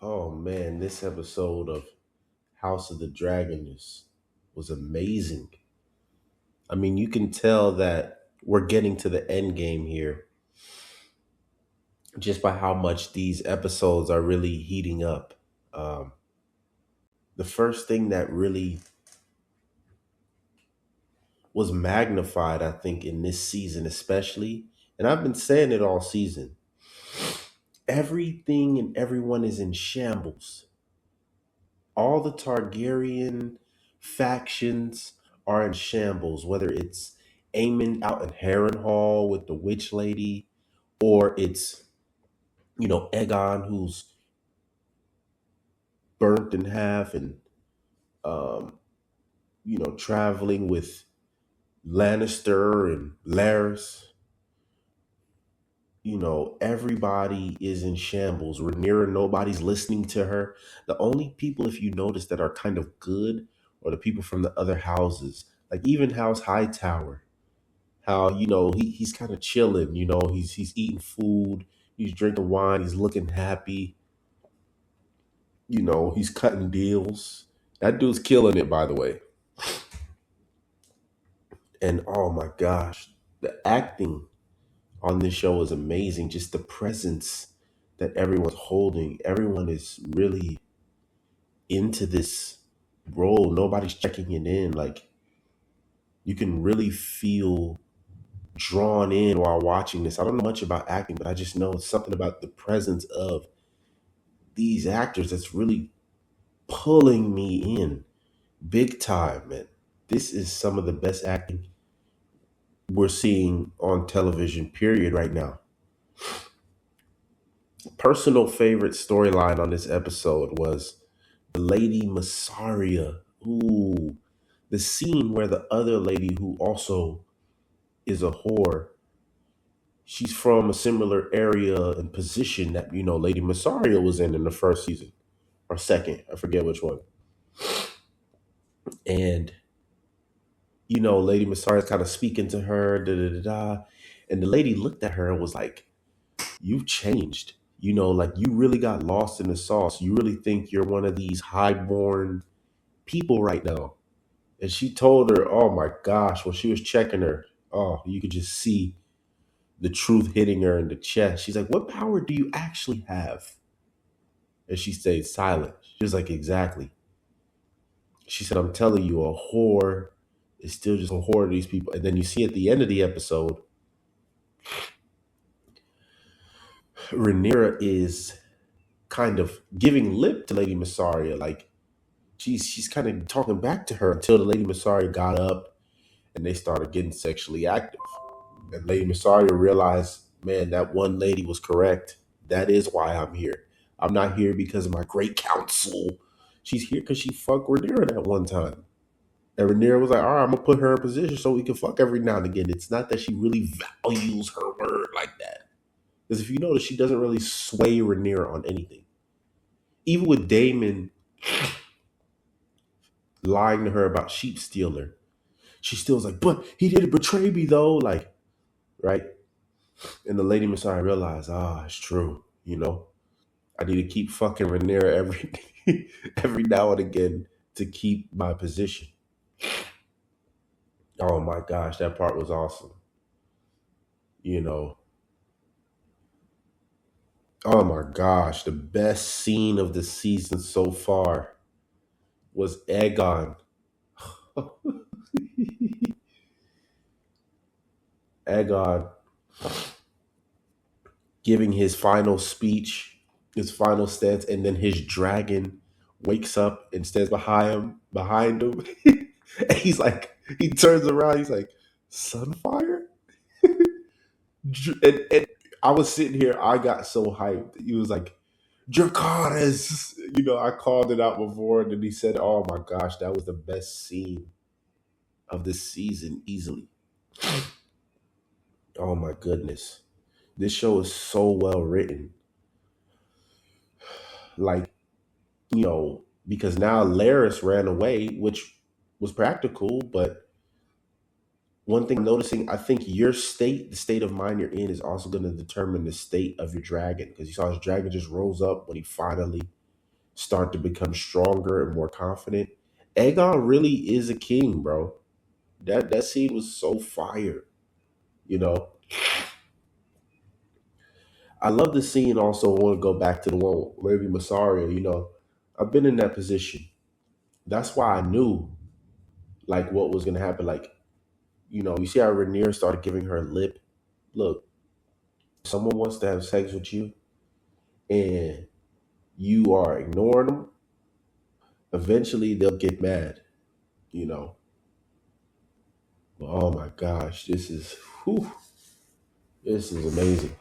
Oh man, this episode of House of the Dragon was amazing. I mean, you can tell that we're getting to the end game here just by how much these episodes are really heating up. Um, the first thing that really was magnified, I think, in this season, especially, and I've been saying it all season, everything and everyone is in shambles. All the Targaryen factions are in shambles, whether it's Aemon out in Harrenhal with the witch lady, or it's, Aegon who's burnt in half and, um, traveling with Lannister and Larys. Everybody is in shambles. Rhaenyra, nobody's listening to her. The only people, if you notice, that are kind of good are the people from the other houses. Like even House Hightower, how he's kind of chilling. He's eating food, he's drinking wine, he's looking happy. He's cutting deals. That dude's killing it, by the way. And oh my gosh, the acting on this show is amazing. Just the presence that everyone's holding. Everyone is really into this role. Nobody's checking it in. Like you can really feel drawn in while watching this. I don't know much about acting, but I just know it's something about the presence of these actors that's really pulling me in big time, man. This is some of the best acting we're seeing on television, period, right now. Personal favorite storyline on this episode was the Lady Massaria. Ooh, the scene where the other lady, who also is a whore, she's from a similar area and position that Lady Massaria was in the first season or second, I forget which one. And Lady Massaria's kind of speaking to her, da da da da, and the lady looked at her and was like, "You've changed. Like you really got lost in the sauce. You really think you're one of these highborn people right now." And she told her, oh my gosh, when she was checking her, oh, you could just see the truth hitting her in the chest. She's like, "What power do you actually have?" And she stayed silent. She was like, "Exactly." She said, "I'm telling you, a whore is still just a whore to these people." And then you see at the end of the episode, Rhaenyra is kind of giving lip to Lady Massaria. Like she's kind of talking back to her until the Lady Massaria got up and they started getting sexually active. And Lady Massaria realized, man, that one lady was correct. That is why I'm here. I'm not here because of my great counsel. She's here because she fucked Rhaenyra that one time. And Rhaenyra was like, all right, I'm gonna put her in position so we can fuck every now and again. It's not that she really values her word like that. Because if you notice, she doesn't really sway Rhaenyra on anything. Even with Damon lying to her about sheep stealer, she still's like, but he didn't betray me though. Like, right? And the Lady Messiah realized, it's true. I need to keep fucking Rhaenyra every every now and again to keep my position. Oh my gosh, that part was awesome. You know, oh my gosh, the best scene of the season so far was Aegon. Aegon giving his final speech, his final stance, and then his dragon wakes up and stands behind him. And he's like, he turns around, he's like, Sunfire? And I was sitting here, I got so hyped. He was like, Dracarys. I called it out before, and then he said, oh my gosh, that was the best scene of this season, easily. Oh my goodness. This show is so well written. Like, because now Laris ran away, which was practical, but one thing I'm noticing, I think the state of mind you're in, is also going to determine the state of your dragon. Because you saw his dragon just rose up when he finally start to become stronger and more confident. Aegon really is a king, bro. That scene was so fire. You know, I love the scene. Also, I want to go back to the one maybe Masaria. I've been in that position. That's why I knew like what was gonna happen. Like, you see how Rhaenyra started giving her lip. Look, someone wants to have sex with you, and you are ignoring them. Eventually, they'll get mad. You know. Oh my gosh, whew, this is amazing.